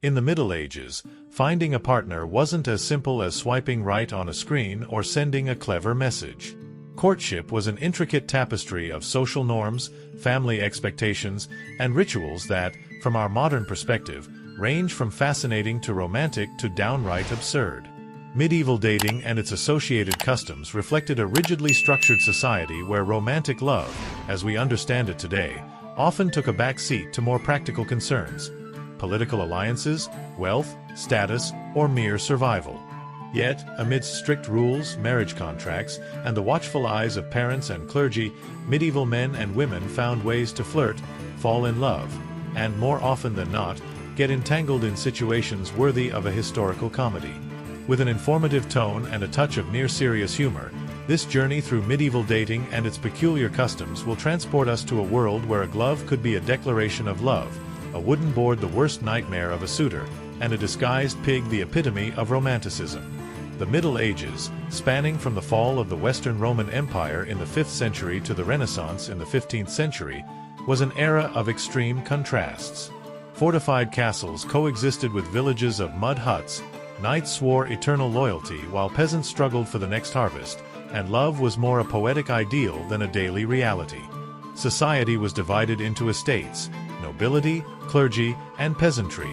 In the Middle Ages, finding a partner wasn't as simple as swiping right on a screen or sending a clever message. Courtship was an intricate tapestry of social norms, family expectations, and rituals that, from our modern perspective, range from fascinating to romantic to downright absurd. Medieval dating and its associated customs reflected a rigidly structured society where romantic love, as we understand it today, often took a back seat to more practical concerns: political alliances, wealth, status, or mere survival. Yet, amidst strict rules, marriage contracts, and the watchful eyes of parents and clergy, medieval men and women found ways to flirt, fall in love, and more often than not, get entangled in situations worthy of a historical comedy. With an informative tone and a touch of near-serious humor, this journey through medieval dating and its peculiar customs will transport us to a world where a glove could be a declaration of love, a wooden board the worst nightmare of a suitor, and a disguised pig the epitome of romanticism. The Middle Ages, spanning from the fall of the Western Roman Empire in the 5th century to the Renaissance in the 15th century, was an era of extreme contrasts. Fortified castles coexisted with villages of mud huts, knights swore eternal loyalty while peasants struggled for the next harvest, and love was more a poetic ideal than a daily reality. Society was divided into estates, nobility, clergy, and peasantry,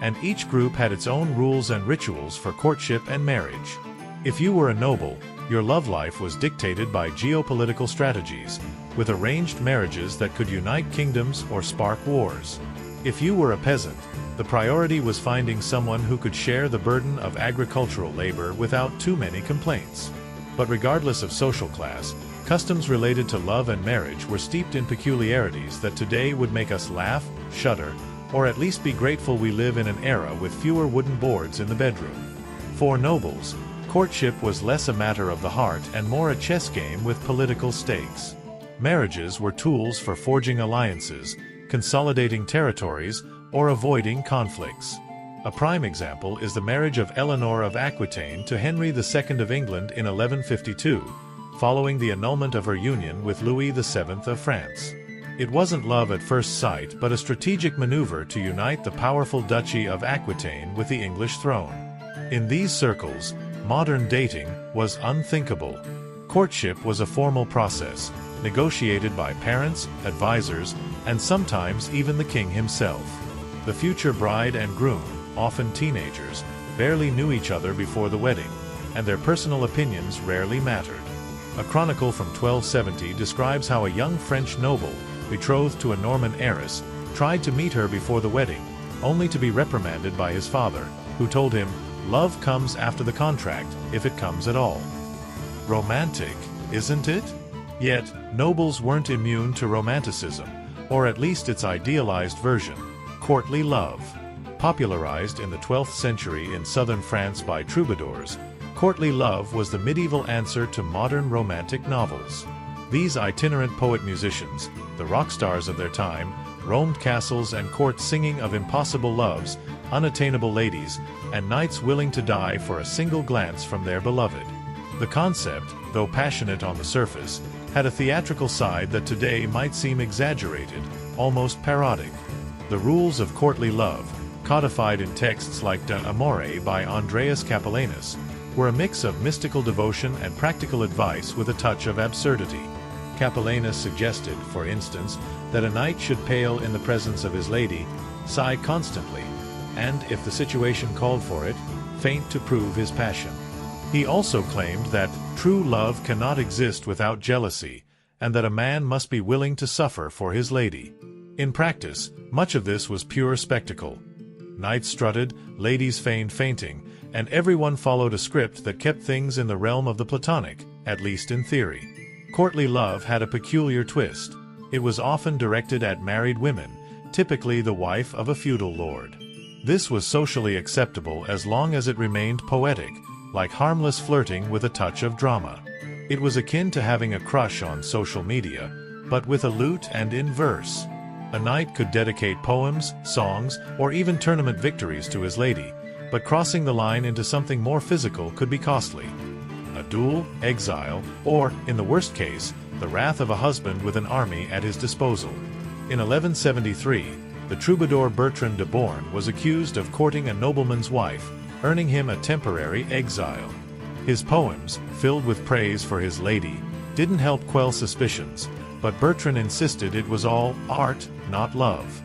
and each group had its own rules and rituals for courtship and marriage. If you were a noble, your love life was dictated by geopolitical strategies, with arranged marriages that could unite kingdoms or spark wars. If you were a peasant, the priority was finding someone who could share the burden of agricultural labor without too many complaints. But regardless of social class, customs related to love and marriage were steeped in peculiarities that today would make us laugh, shudder, or at least be grateful we live in an era with fewer wooden boards in the bedroom. For nobles, courtship was less a matter of the heart and more a chess game with political stakes. Marriages were tools for forging alliances, consolidating territories, or avoiding conflicts. A prime example is the marriage of Eleanor of Aquitaine to Henry II of England in 1152, following the annulment of her union with Louis VII of France. It wasn't love at first sight but a strategic maneuver to unite the powerful Duchy of Aquitaine with the English throne. In these circles, modern dating was unthinkable. Courtship was a formal process, negotiated by parents, advisors, and sometimes even the king himself. The future bride and groom, often teenagers, barely knew each other before the wedding, and their personal opinions rarely mattered. A chronicle from 1270 describes how a young French noble, betrothed to a Norman heiress, tried to meet her before the wedding, only to be reprimanded by his father, who told him, "Love comes after the contract, if it comes at all." Romantic, isn't it? Yet, nobles weren't immune to romanticism, or at least its idealized version, courtly love. Popularized in the 12th century in southern France by troubadours, courtly love was the medieval answer to modern romantic novels. These itinerant poet-musicians, the rock stars of their time, roamed castles and courts singing of impossible loves, unattainable ladies, and knights willing to die for a single glance from their beloved. The concept, though passionate on the surface, had a theatrical side that today might seem exaggerated, almost parodic. The rules of courtly love, codified in texts like De Amore by Andreas Capellanus, were a mix of mystical devotion and practical advice with a touch of absurdity. Capellanus suggested, for instance, that a knight should pale in the presence of his lady, sigh constantly, and, if the situation called for it, faint to prove his passion. He also claimed that true love cannot exist without jealousy, and that a man must be willing to suffer for his lady. In practice, much of this was pure spectacle. Knights strutted, ladies feigned fainting, and everyone followed a script that kept things in the realm of the platonic, at least in theory. Courtly love had a peculiar twist. It was often directed at married women, typically the wife of a feudal lord. This was socially acceptable as long as it remained poetic, like harmless flirting with a touch of drama. It was akin to having a crush on social media, but with a lute and in verse. A knight could dedicate poems, songs, or even tournament victories to his lady, but crossing the line into something more physical could be costly. A duel, exile, or, in the worst case, the wrath of a husband with an army at his disposal. In 1173, the troubadour Bertrand de Born was accused of courting a nobleman's wife, earning him a temporary exile. His poems, filled with praise for his lady, didn't help quell suspicions, but Bertrand insisted it was all art, not love.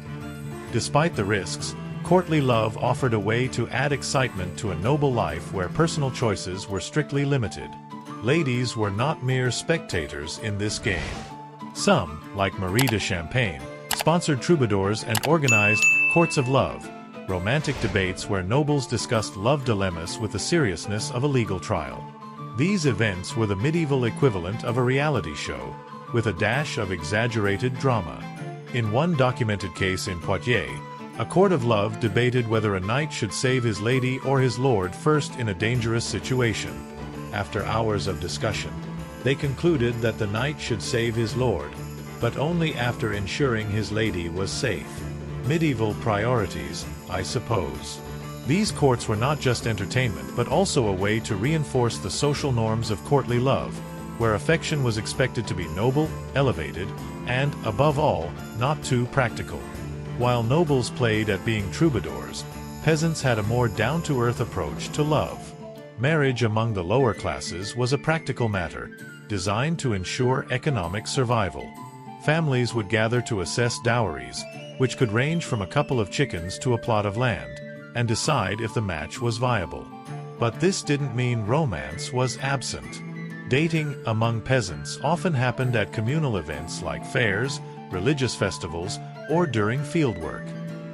Despite the risks, courtly love offered a way to add excitement to a noble life where personal choices were strictly limited. Ladies were not mere spectators in this game. Some, like Marie de Champagne, sponsored troubadours and organized courts of love, romantic debates where nobles discussed love dilemmas with the seriousness of a legal trial. These events were the medieval equivalent of a reality show, with a dash of exaggerated drama. In one documented case in Poitiers, a court of love debated whether a knight should save his lady or his lord first in a dangerous situation. After hours of discussion, they concluded that the knight should save his lord, but only after ensuring his lady was safe. Medieval priorities, I suppose. These courts were not just entertainment but also a way to reinforce the social norms of courtly love, where affection was expected to be noble, elevated, and, above all, not too practical. While nobles played at being troubadours, peasants had a more down-to-earth approach to love. Marriage among the lower classes was a practical matter, designed to ensure economic survival. Families would gather to assess dowries, which could range from a couple of chickens to a plot of land, and decide if the match was viable. But this didn't mean romance was absent. Dating among peasants often happened at communal events like fairs, religious festivals, or during fieldwork.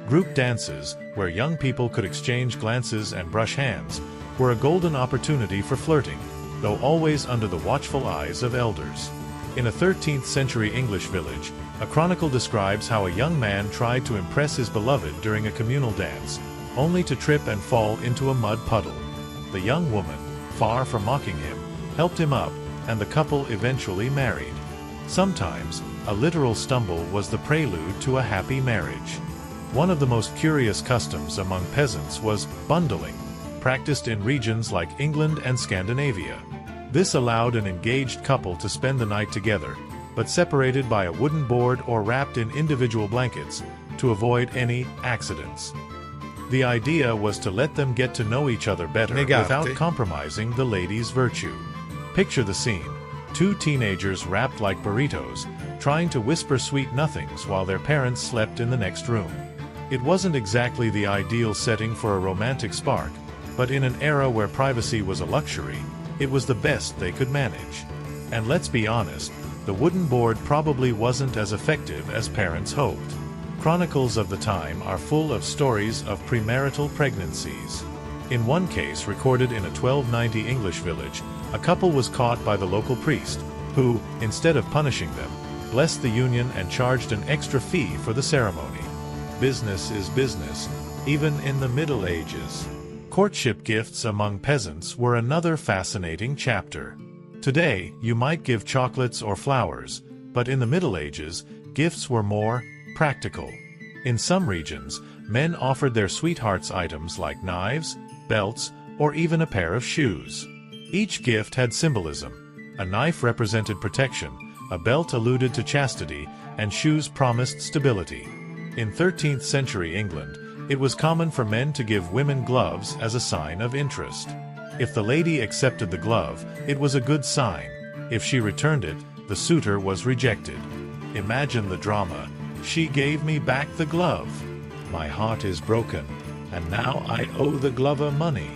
Group dances, where young people could exchange glances and brush hands, were a golden opportunity for flirting, though always under the watchful eyes of elders. In a 13th-century English village, a chronicle describes how a young man tried to impress his beloved during a communal dance, only to trip and fall into a mud puddle. The young woman, far from mocking him, helped him up, and the couple eventually married. Sometimes, a literal stumble was the prelude to a happy marriage. One of the most curious customs among peasants was bundling, practiced in regions like England and Scandinavia. This allowed an engaged couple to spend the night together, but separated by a wooden board or wrapped in individual blankets, to avoid any accidents. The idea was to let them get to know each other better without compromising the lady's virtue. Picture the scene. Two teenagers wrapped like burritos, trying to whisper sweet nothings while their parents slept in the next room. It wasn't exactly the ideal setting for a romantic spark, but in an era where privacy was a luxury, it was the best they could manage. And let's be honest, the wooden board probably wasn't as effective as parents hoped. Chronicles of the time are full of stories of premarital pregnancies. In one case recorded in a 1290 English village, a couple was caught by the local priest, who, instead of punishing them, blessed the union and charged an extra fee for the ceremony. Business is business, even in the Middle Ages. Courtship gifts among peasants were another fascinating chapter. Today, you might give chocolates or flowers, but in the Middle Ages, gifts were more practical. In some regions, men offered their sweethearts items like knives, belts, or even a pair of shoes. Each gift had symbolism. A knife represented protection, a belt alluded to chastity, and shoes promised stability. In 13th century England, it was common for men to give women gloves as a sign of interest. If the lady accepted the glove, it was a good sign. If she returned it, the suitor was rejected. Imagine the drama. She gave me back the glove. My heart is broken, and now I owe the glover money.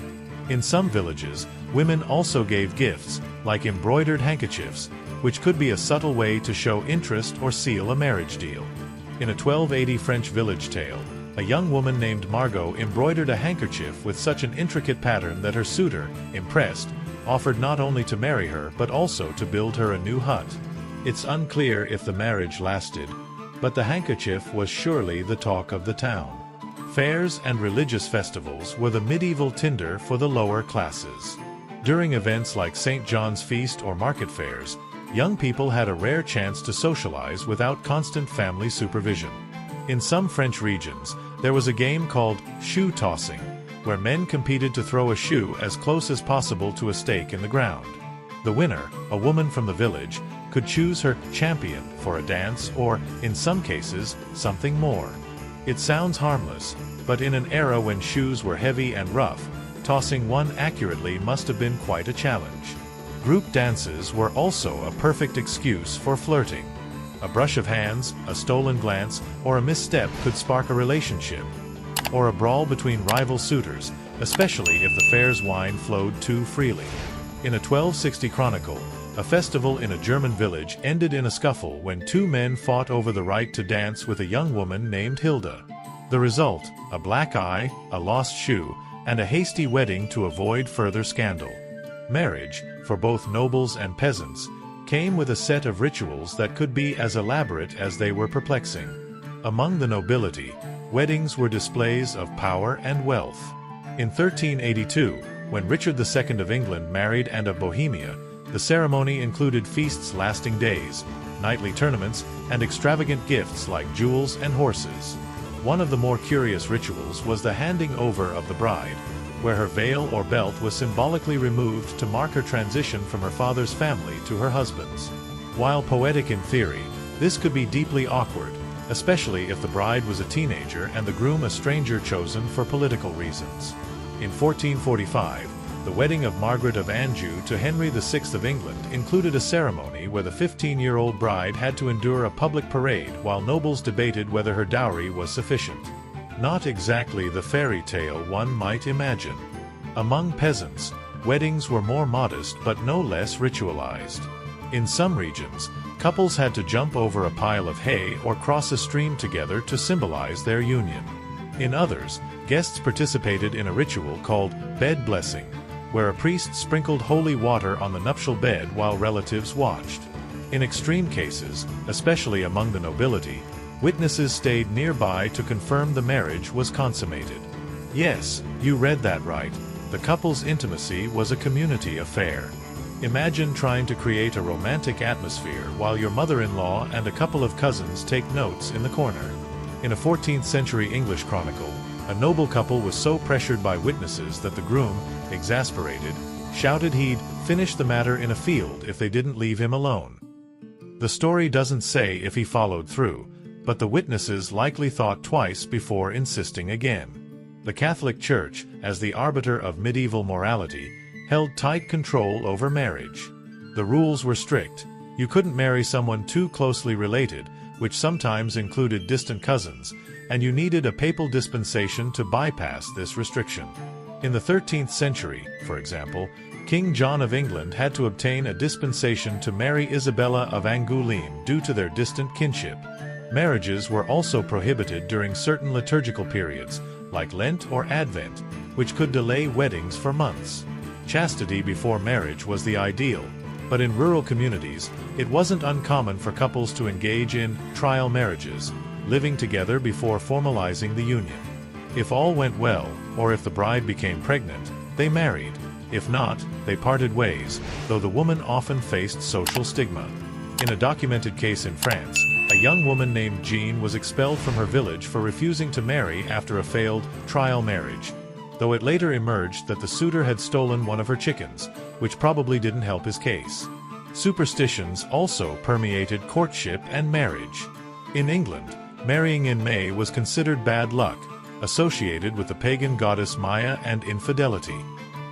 In some villages, women also gave gifts, like embroidered handkerchiefs, which could be a subtle way to show interest or seal a marriage deal. In a 1280 French village tale, a young woman named Margot embroidered a handkerchief with such an intricate pattern that her suitor, impressed, offered not only to marry her but also to build her a new hut. It's unclear if the marriage lasted, but the handkerchief was surely the talk of the town. Fairs and religious festivals were the medieval tinder for the lower classes. During events like St. John's Feast or market fairs, young people had a rare chance to socialize without constant family supervision. In some French regions, there was a game called shoe tossing, where men competed to throw a shoe as close as possible to a stake in the ground. The winner, a woman from the village, could choose her champion for a dance or, in some cases, something more. It sounds harmless, but in an era when shoes were heavy and rough, tossing one accurately must have been quite a challenge. Group dances were also a perfect excuse for flirting. A brush of hands, a stolen glance, or a misstep could spark a relationship, or a brawl between rival suitors, especially if the fair's wine flowed too freely. In a 1260 chronicle, a festival in a German village ended in a scuffle when two men fought over the right to dance with a young woman named Hilda. The result, a black eye, a lost shoe, and a hasty wedding to avoid further scandal. Marriage, for both nobles and peasants, came with a set of rituals that could be as elaborate as they were perplexing. Among the nobility, weddings were displays of power and wealth. In 1382, when Richard II of England married Anne of Bohemia, the ceremony included feasts lasting days, nightly tournaments, and extravagant gifts like jewels and horses. One of the more curious rituals was the handing over of the bride, where her veil or belt was symbolically removed to mark her transition from her father's family to her husband's. While poetic in theory, this could be deeply awkward, especially if the bride was a teenager and the groom a stranger chosen for political reasons. In 1445, the wedding of Margaret of Anjou to Henry VI of England included a ceremony where the 15-year-old bride had to endure a public parade while nobles debated whether her dowry was sufficient. Not exactly the fairy tale one might imagine. Among peasants, weddings were more modest but no less ritualized. In some regions, couples had to jump over a pile of hay or cross a stream together to symbolize their union. In others, guests participated in a ritual called bed blessing, where a priest sprinkled holy water on the nuptial bed while relatives watched. In extreme cases, especially among the nobility, witnesses stayed nearby to confirm the marriage was consummated. Yes, you read that right. The couple's intimacy was a community affair. Imagine trying to create a romantic atmosphere while your mother-in-law and a couple of cousins take notes in the corner. In a 14th century English chronicle, a noble couple was so pressured by witnesses that the groom, exasperated, shouted he'd finish the matter in a field if they didn't leave him alone. The story doesn't say if he followed through, but the witnesses likely thought twice before insisting again. The Catholic Church, as the arbiter of medieval morality, held tight control over marriage. The rules were strict. You couldn't marry someone too closely related, which sometimes included distant cousins, and you needed a papal dispensation to bypass this restriction. In the 13th century, for example, King John of England had to obtain a dispensation to marry Isabella of Angoulême due to their distant kinship. Marriages were also prohibited during certain liturgical periods, like Lent or Advent, which could delay weddings for months. Chastity before marriage was the ideal, but in rural communities, it wasn't uncommon for couples to engage in trial marriages, living together before formalizing the union. If all went well, or if the bride became pregnant, they married. If not, they parted ways, though the woman often faced social stigma. In a documented case in France, a young woman named Jean was expelled from her village for refusing to marry after a failed trial marriage, though it later emerged that the suitor had stolen one of her chickens, which probably didn't help his case. Superstitions also permeated courtship and marriage. In England, marrying in May was considered bad luck, associated with the pagan goddess Maya and infidelity.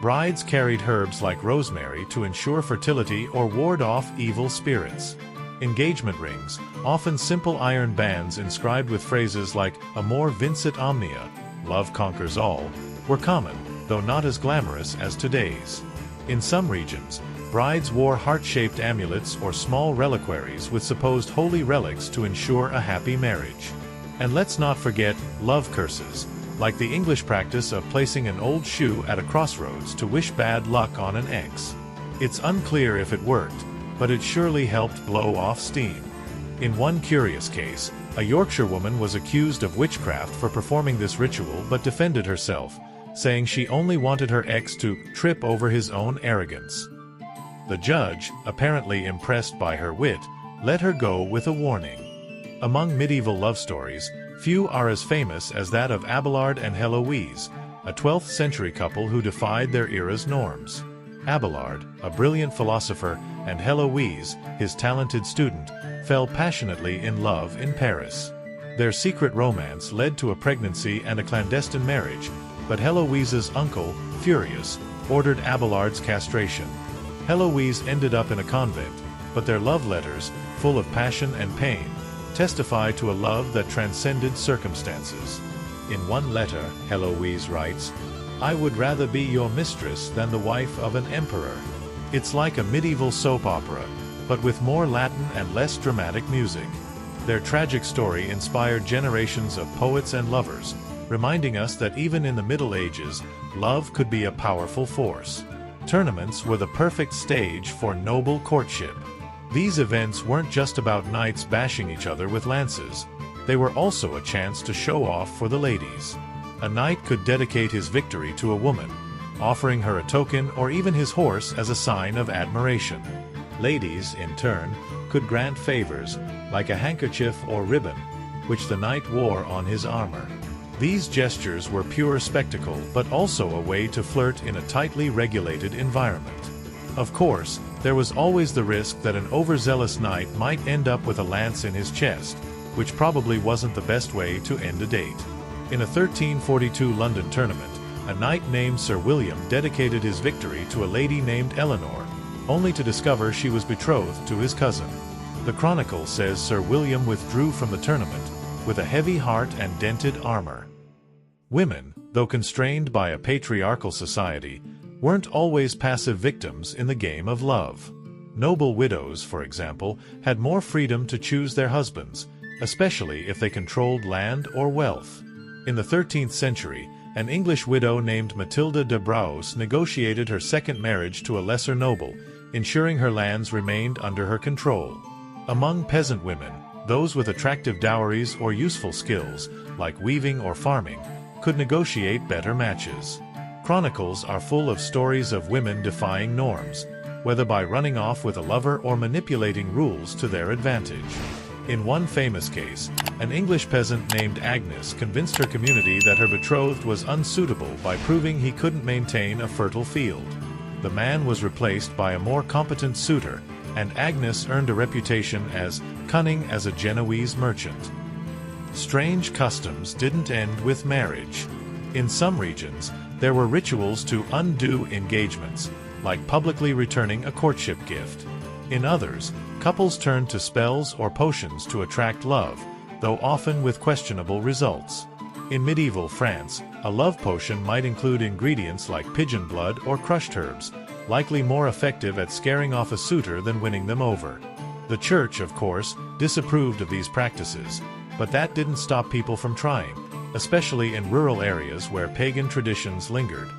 Brides carried herbs like rosemary to ensure fertility or ward off evil spirits. Engagement rings, often simple iron bands inscribed with phrases like Amor vincit omnia, love conquers all, were common, though not as glamorous as today's. In some regions, brides wore heart-shaped amulets or small reliquaries with supposed holy relics to ensure a happy marriage. And let's not forget love curses, like the English practice of placing an old shoe at a crossroads to wish bad luck on an ex. It's unclear if it worked, but it surely helped blow off steam. In one curious case, a Yorkshire woman was accused of witchcraft for performing this ritual but defended herself, saying she only wanted her ex to trip over his own arrogance. The judge, apparently impressed by her wit, let her go with a warning. Among medieval love stories, few are as famous as that of Abelard and Heloise, a 12th century couple who defied their era's norms. Abelard, a brilliant philosopher, and Heloise, his talented student, fell passionately in love in Paris. Their secret romance led to a pregnancy and a clandestine marriage, but Heloise's uncle, furious, ordered Abelard's castration. Heloise ended up in a convent, but their love letters, full of passion and pain, testify to a love that transcended circumstances. In one letter, Heloise writes, "I would rather be your mistress than the wife of an emperor." It's like a medieval soap opera, but with more Latin and less dramatic music. Their tragic story inspired generations of poets and lovers, reminding us that even in the Middle Ages, love could be a powerful force. Tournaments were the perfect stage for noble courtship. These events weren't just about knights bashing each other with lances. They were also a chance to show off for the ladies. A knight could dedicate his victory to a woman, offering her a token or even his horse as a sign of admiration. Ladies, in turn, could grant favors, like a handkerchief or ribbon, which the knight wore on his armor. These gestures were pure spectacle, but also a way to flirt in a tightly regulated environment. Of course, there was always the risk that an overzealous knight might end up with a lance in his chest, which probably wasn't the best way to end a date. In a 1342 London tournament, a knight named Sir William dedicated his victory to a lady named Eleanor, only to discover she was betrothed to his cousin. The Chronicle says Sir William withdrew from the tournament with a heavy heart and dented armor. Women, though constrained by a patriarchal society, weren't always passive victims in the game of love. Noble widows, for example, had more freedom to choose their husbands, especially if they controlled land or wealth. In the 13th century, an English widow named Matilda de Braos negotiated her second marriage to a lesser noble, ensuring her lands remained under her control. Among peasant women, those with attractive dowries or useful skills, like weaving or farming, could negotiate better matches. Chronicles are full of stories of women defying norms, whether by running off with a lover or manipulating rules to their advantage. In one famous case, an English peasant named Agnes convinced her community that her betrothed was unsuitable by proving he couldn't maintain a fertile field. The man was replaced by a more competent suitor, and Agnes earned a reputation as cunning as a Genoese merchant. Strange customs didn't end with marriage. In some regions, there were rituals to undo engagements, like publicly returning a courtship gift. In others, couples turned to spells or potions to attract love, though often with questionable results. In medieval France, a love potion might include ingredients like pigeon blood or crushed herbs, likely more effective at scaring off a suitor than winning them over. The Church, of course, disapproved of these practices, but that didn't stop people from trying, especially in rural areas where pagan traditions lingered.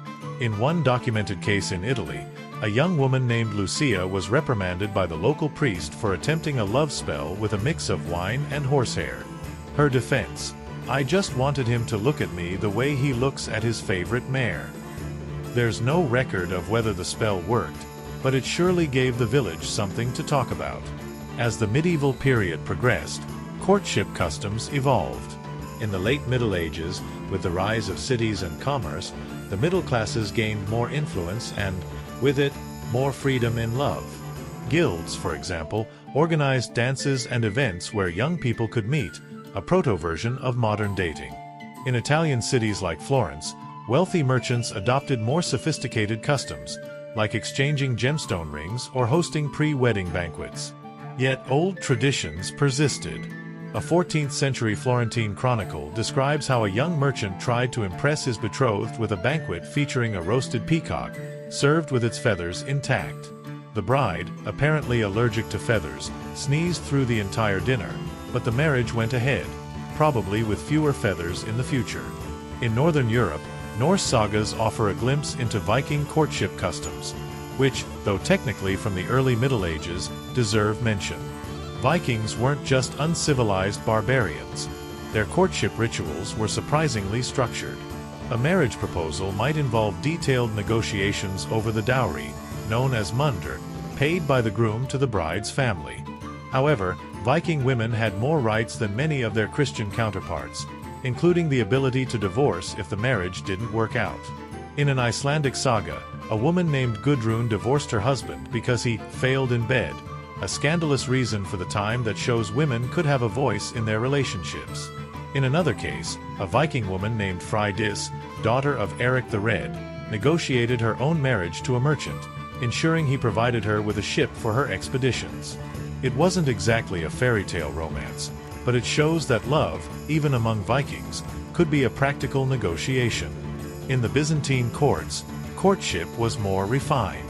In one documented case in Italy, a young woman named Lucia was reprimanded by the local priest for attempting a love spell with a mix of wine and horsehair. Her defense: "I just wanted him to look at me the way he looks at his favorite mare." There's no record of whether the spell worked, but it surely gave the village something to talk about. As the medieval period progressed, courtship customs evolved. In the late Middle Ages, with the rise of cities and commerce, the middle classes gained more influence and, with it, more freedom in love. Guilds, for example, organized dances and events where young people could meet, a proto-version of modern dating. In Italian cities like Florence, wealthy merchants adopted more sophisticated customs, like exchanging gemstone rings or hosting pre-wedding banquets. Yet old traditions persisted. A 14th-century Florentine chronicle describes how a young merchant tried to impress his betrothed with a banquet featuring a roasted peacock, served with its feathers intact. The bride, apparently allergic to feathers, sneezed through the entire dinner, but the marriage went ahead, probably with fewer feathers in the future. In Northern Europe, Norse sagas offer a glimpse into Viking courtship customs, which, though technically from the early Middle Ages, deserve mention. Vikings weren't just uncivilized barbarians. Their courtship rituals were surprisingly structured. A marriage proposal might involve detailed negotiations over the dowry, known as munder, paid by the groom to the bride's family. However, Viking women had more rights than many of their Christian counterparts, including the ability to divorce if the marriage didn't work out. In an Icelandic saga, a woman named Gudrun divorced her husband because he failed in bed, a scandalous reason for the time that shows women could have a voice in their relationships. In another case, a Viking woman named Frydis, daughter of Eric the Red, negotiated her own marriage to a merchant, ensuring he provided her with a ship for her expeditions. It wasn't exactly a fairy tale romance, but it shows that love, even among Vikings, could be a practical negotiation. In the Byzantine courts, courtship was more refined.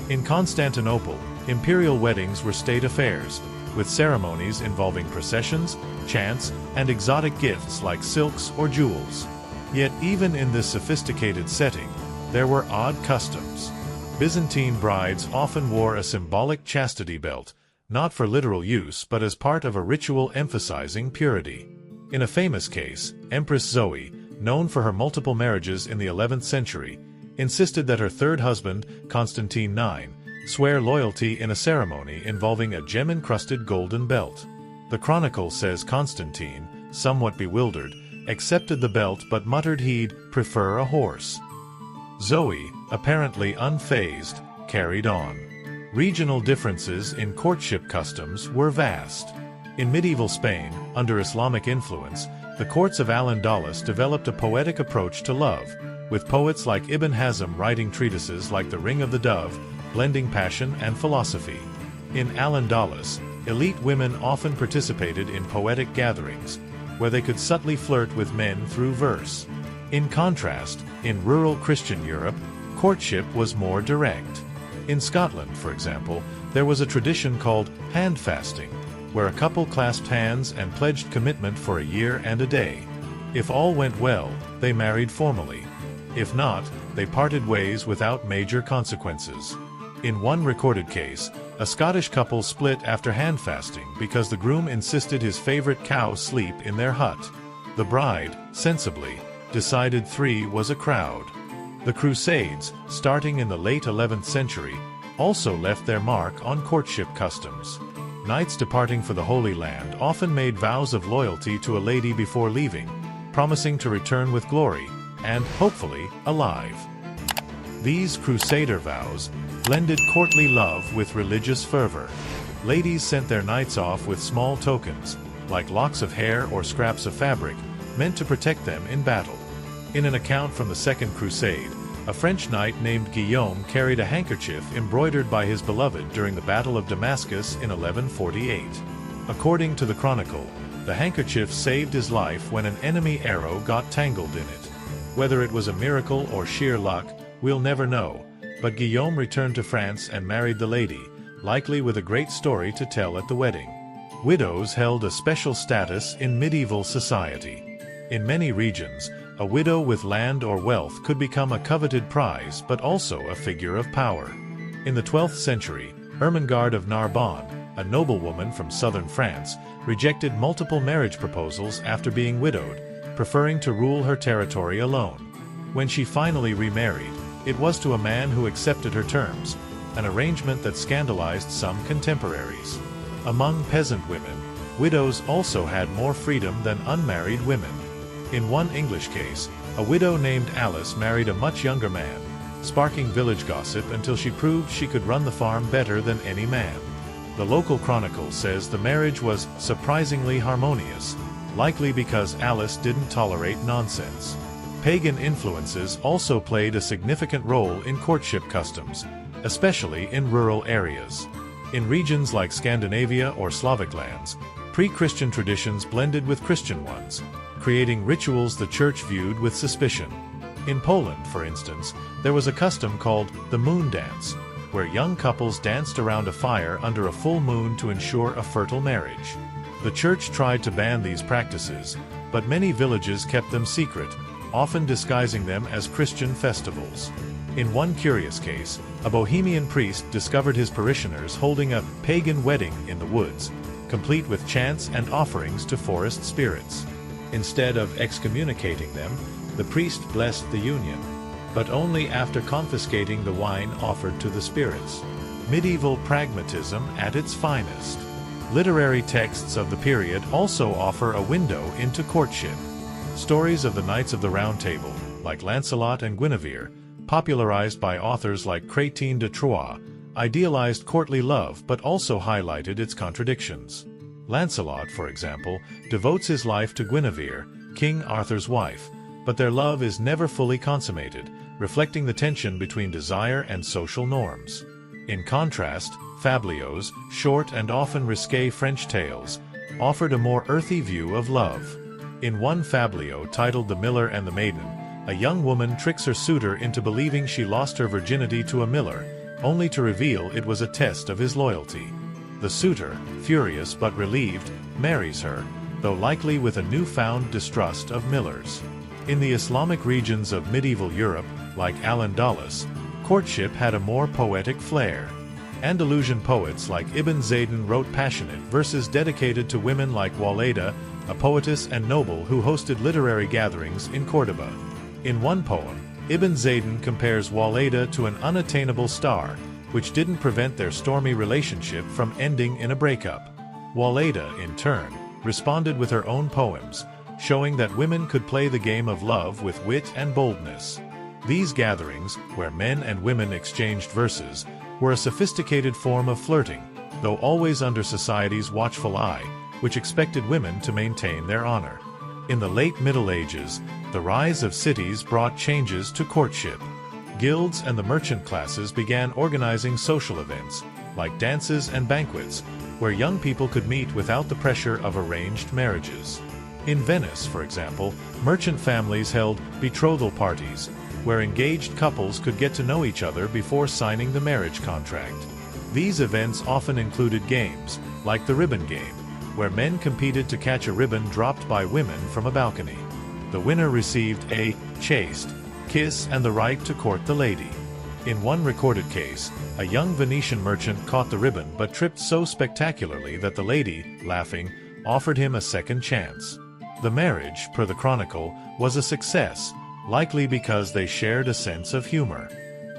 In Constantinople, imperial weddings were state affairs, with ceremonies involving processions, chants, and exotic gifts like silks or jewels. Yet even in this sophisticated setting, there were odd customs. Byzantine brides often wore a symbolic chastity belt, not for literal use but as part of a ritual emphasizing purity. In a famous case, Empress Zoe, known for her multiple marriages in the 11th century, insisted that her third husband, Constantine IX, swear loyalty in a ceremony involving a gem-encrusted golden belt. The Chronicle says Constantine, somewhat bewildered, accepted the belt but muttered he'd prefer a horse. Zoe, apparently unfazed, carried on. Regional differences in courtship customs were vast. In medieval Spain, under Islamic influence, the courts of Al-Andalus developed a poetic approach to love, with poets like Ibn Hazm writing treatises like The Ring of the Dove, blending passion and philosophy. In Al-Andalus, elite women often participated in poetic gatherings, where they could subtly flirt with men through verse. In contrast, in rural Christian Europe, courtship was more direct. In Scotland, for example, there was a tradition called hand fasting, where a couple clasped hands and pledged commitment for a year and a day. If all went well, they married formally. If not, they parted ways without major consequences. In one recorded case, a Scottish couple split after hand fasting because the groom insisted his favorite cow sleep in their hut. The bride, sensibly, decided 3 was a crowd. The Crusades, starting in the late 11th century, also left their mark on courtship customs. Knights departing for the Holy Land often made vows of loyalty to a lady before leaving, promising to return with glory, and, hopefully, alive. These crusader vows blended courtly love with religious fervor. Ladies sent their knights off with small tokens, like locks of hair or scraps of fabric, meant to protect them in battle. In an account from the Second Crusade, a French knight named Guillaume carried a handkerchief embroidered by his beloved during the Battle of Damascus in 1148. According to the Chronicle, the handkerchief saved his life when an enemy arrow got tangled in it. Whether it was a miracle or sheer luck, we'll never know, but Guillaume returned to France and married the lady, likely with a great story to tell at the wedding. Widows held a special status in medieval society. In many regions, a widow with land or wealth could become a coveted prize but also a figure of power. In the 12th century, Ermengarde of Narbonne, a noblewoman from southern France, rejected multiple marriage proposals after being widowed, preferring to rule her territory alone. When she finally remarried, it was to a man who accepted her terms, an arrangement that scandalized some contemporaries. Among peasant women, widows also had more freedom than unmarried women. In one English case, a widow named Alice married a much younger man, sparking village gossip until she proved she could run the farm better than any man. The local chronicle says the marriage was surprisingly harmonious, likely because Alice didn't tolerate nonsense. Pagan influences also played a significant role in courtship customs, especially in rural areas. In regions like Scandinavia or Slavic lands, pre-Christian traditions blended with Christian ones, creating rituals the Church viewed with suspicion. In Poland, for instance, there was a custom called the moon dance, where young couples danced around a fire under a full moon to ensure a fertile marriage. The Church tried to ban these practices, but many villages kept them secret, often disguising them as Christian festivals. In one curious case, a Bohemian priest discovered his parishioners holding a pagan wedding in the woods, complete with chants and offerings to forest spirits. Instead of excommunicating them, the priest blessed the union, but only after confiscating the wine offered to the spirits. Medieval pragmatism at its finest. Literary texts of the period also offer a window into courtship. Stories of the Knights of the Round Table, like Lancelot and Guinevere, popularized by authors like Chrétien de Troyes, idealized courtly love but also highlighted its contradictions. Lancelot, for example, devotes his life to Guinevere, King Arthur's wife, but their love is never fully consummated, reflecting the tension between desire and social norms. In contrast, fabliaux, short and often risqué French tales, offered a more earthy view of love. In one fabliau titled The Miller and the Maiden, a young woman tricks her suitor into believing she lost her virginity to a miller, only to reveal it was a test of his loyalty. The suitor, furious but relieved, marries her, though likely with a newfound distrust of millers. In the Islamic regions of medieval Europe, like Al-Andalus, courtship had a more poetic flair. Andalusian poets like Ibn Zaydin wrote passionate verses dedicated to women like Walida, a poetess and noble who hosted literary gatherings in Córdoba. In one poem, Ibn Zaydin compares Walida to an unattainable star, which didn't prevent their stormy relationship from ending in a breakup. Walida, in turn, responded with her own poems, showing that women could play the game of love with wit and boldness. These gatherings, where men and women exchanged verses, were a sophisticated form of flirting, though always under society's watchful eye, which expected women to maintain their honor. In the late Middle Ages, the rise of cities brought changes to courtship. Guilds and the merchant classes began organizing social events, like dances and banquets, where young people could meet without the pressure of arranged marriages. In Venice, for example, merchant families held betrothal parties, where engaged couples could get to know each other before signing the marriage contract. These events often included games, like the ribbon game, where men competed to catch a ribbon dropped by women from a balcony. The winner received a chaste kiss and the right to court the lady. In one recorded case, a young Venetian merchant caught the ribbon but tripped so spectacularly that the lady, laughing, offered him a second chance. The marriage, per the chronicle, was a success, likely because they shared a sense of humor.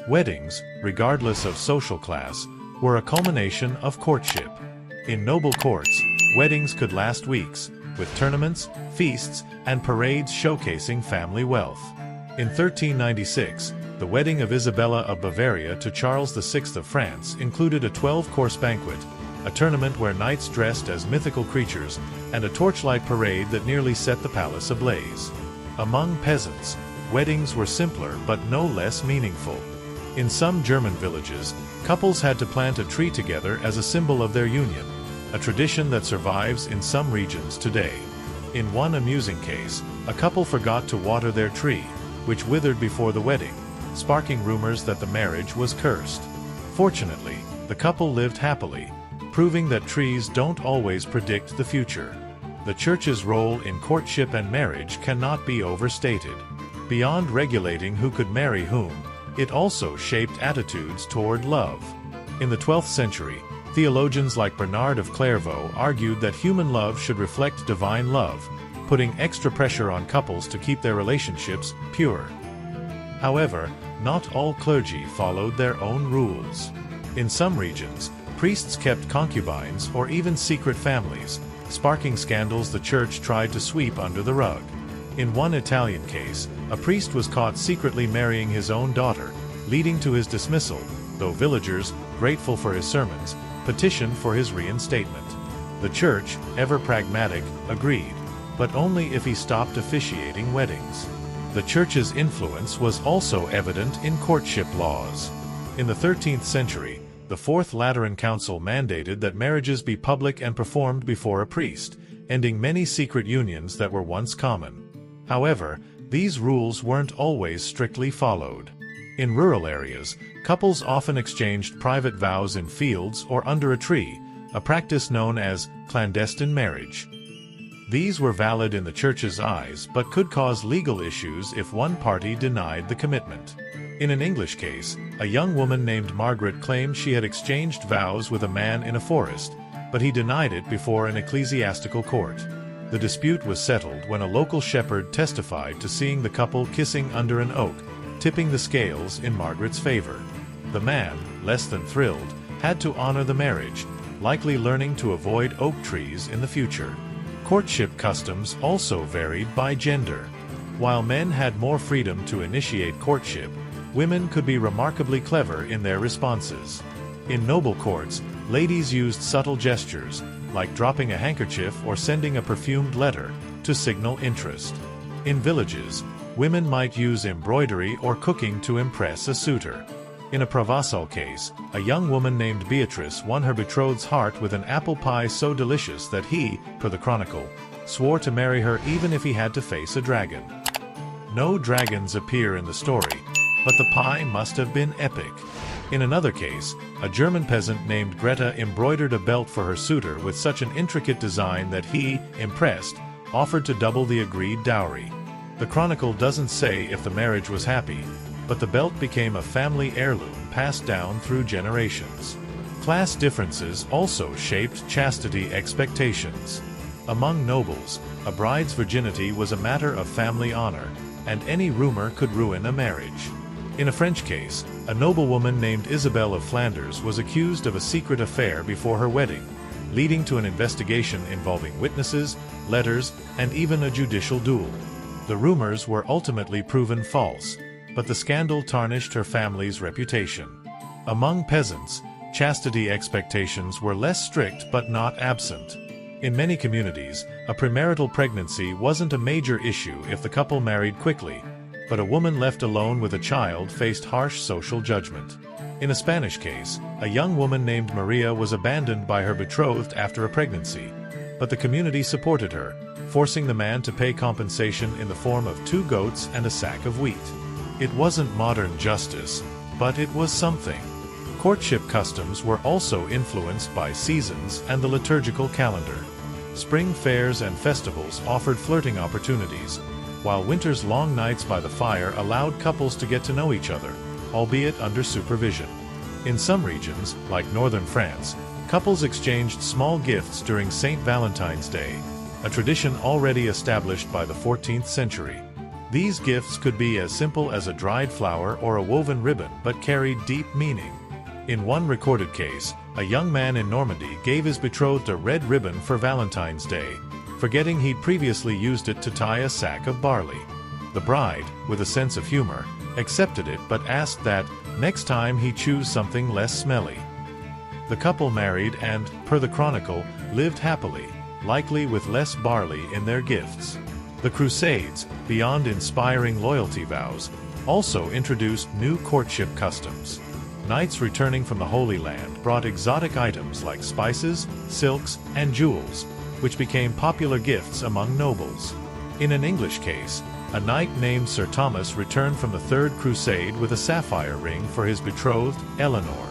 Weddings, regardless of social class, were a culmination of courtship. In noble courts, weddings could last weeks, with tournaments, feasts, and parades showcasing family wealth. In 1396, the wedding of Isabella of Bavaria to Charles VI of France included a 12-course banquet, a tournament where knights dressed as mythical creatures, and a torchlight parade that nearly set the palace ablaze. Among peasants, weddings were simpler but no less meaningful. In some German villages, couples had to plant a tree together as a symbol of their union, a tradition that survives in some regions today. In one amusing case, a couple forgot to water their tree, which withered before the wedding, sparking rumors that the marriage was cursed. Fortunately, the couple lived happily, proving that trees don't always predict the future. The Church's role in courtship and marriage cannot be overstated. Beyond regulating who could marry whom, it also shaped attitudes toward love. In the 12th century, theologians like Bernard of Clairvaux argued that human love should reflect divine love, putting extra pressure on couples to keep their relationships pure. However, not all clergy followed their own rules. In some regions, priests kept concubines or even secret families, sparking scandals the Church tried to sweep under the rug. In one Italian case, a priest was caught secretly marrying his own daughter, leading to his dismissal, though villagers, grateful for his sermons, petitioned for his reinstatement. The Church, ever pragmatic, agreed, but only if he stopped officiating weddings. The Church's influence was also evident in courtship laws. In the 13th century, the Fourth Lateran Council mandated that marriages be public and performed before a priest, ending many secret unions that were once common. However, these rules weren't always strictly followed. In rural areas, couples often exchanged private vows in fields or under a tree, a practice known as clandestine marriage. These were valid in the Church's eyes but could cause legal issues if one party denied the commitment. In an English case, a young woman named Margaret claimed she had exchanged vows with a man in a forest, but he denied it before an ecclesiastical court. The dispute was settled when a local shepherd testified to seeing the couple kissing under an oak, tipping the scales in Margaret's favor. The man, less than thrilled, had to honor the marriage, likely learning to avoid oak trees in the future. Courtship customs also varied by gender. While men had more freedom to initiate courtship, women could be remarkably clever in their responses. In noble courts, ladies used subtle gestures, like dropping a handkerchief or sending a perfumed letter, to signal interest. In villages, women might use embroidery or cooking to impress a suitor. In a Provençal case, a young woman named Beatrice won her betrothed's heart with an apple pie so delicious that he, per the chronicle, swore to marry her even if he had to face a dragon. No dragons appear in the story, but the pie must have been epic. In another case, a German peasant named Greta embroidered a belt for her suitor with such an intricate design that he, impressed, offered to double the agreed dowry. The chronicle doesn't say if the marriage was happy, but the belt became a family heirloom passed down through generations. Class differences also shaped chastity expectations. Among nobles, a bride's virginity was a matter of family honor, and any rumor could ruin a marriage. In a French case, a noblewoman named Isabella of Flanders was accused of a secret affair before her wedding, leading to an investigation involving witnesses, letters, and even a judicial duel. The rumors were ultimately proven false, but the scandal tarnished her family's reputation. Among peasants, chastity expectations were less strict but not absent. In many communities, a premarital pregnancy wasn't a major issue if the couple married quickly, but a woman left alone with a child faced harsh social judgment. In a Spanish case, a young woman named Maria was abandoned by her betrothed after a pregnancy, but the community supported her, forcing the man to pay compensation in the form of 2 goats and a sack of wheat. It wasn't modern justice, but it was something. Courtship customs were also influenced by seasons and the liturgical calendar. Spring fairs and festivals offered flirting opportunities, while winter's long nights by the fire allowed couples to get to know each other, albeit under supervision. In some regions, like northern France, couples exchanged small gifts during St. Valentine's Day, a tradition already established by the 14th century. These gifts could be as simple as a dried flower or a woven ribbon but carried deep meaning. In one recorded case, a young man in Normandy gave his betrothed a red ribbon for Valentine's Day, forgetting he'd previously used it to tie a sack of barley. The bride, with a sense of humor, accepted it but asked that, next time, he choose something less smelly. The couple married and, per the chronicle, lived happily, likely with less barley in their gifts. The Crusades, beyond inspiring loyalty vows, also introduced new courtship customs. Knights returning from the Holy Land brought exotic items like spices, silks, and jewels, which became popular gifts among nobles. In an English case, a knight named Sir Thomas returned from the Third Crusade with a sapphire ring for his betrothed, Eleanor.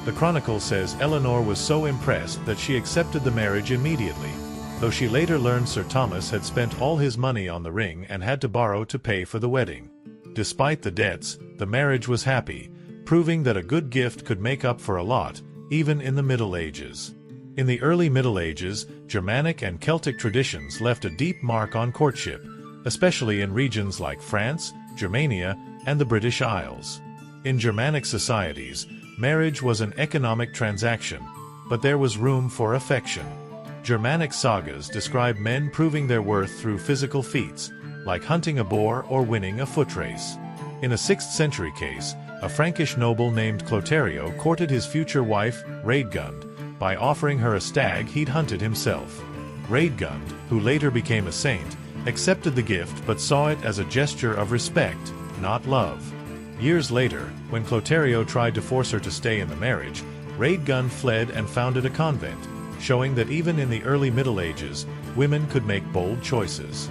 The chronicle says Eleanor was so impressed that she accepted the marriage immediately, though she later learned Sir Thomas had spent all his money on the ring and had to borrow to pay for the wedding. Despite the debts, the marriage was happy, proving that a good gift could make up for a lot, even in the Middle Ages. In the early Middle Ages, Germanic and Celtic traditions left a deep mark on courtship, especially in regions like France, Germania, and the British Isles. In Germanic societies, marriage was an economic transaction, but there was room for affection. Germanic sagas describe men proving their worth through physical feats, like hunting a boar or winning a foot race. In a 6th century case, a Frankish noble named Clotario courted his future wife, Radegund, by offering her a stag he'd hunted himself. Radegund, who later became a saint, accepted the gift but saw it as a gesture of respect, not love. Years later, when Clotario tried to force her to stay in the marriage, Radegund fled and founded a convent, showing that even in the early Middle Ages, women could make bold choices.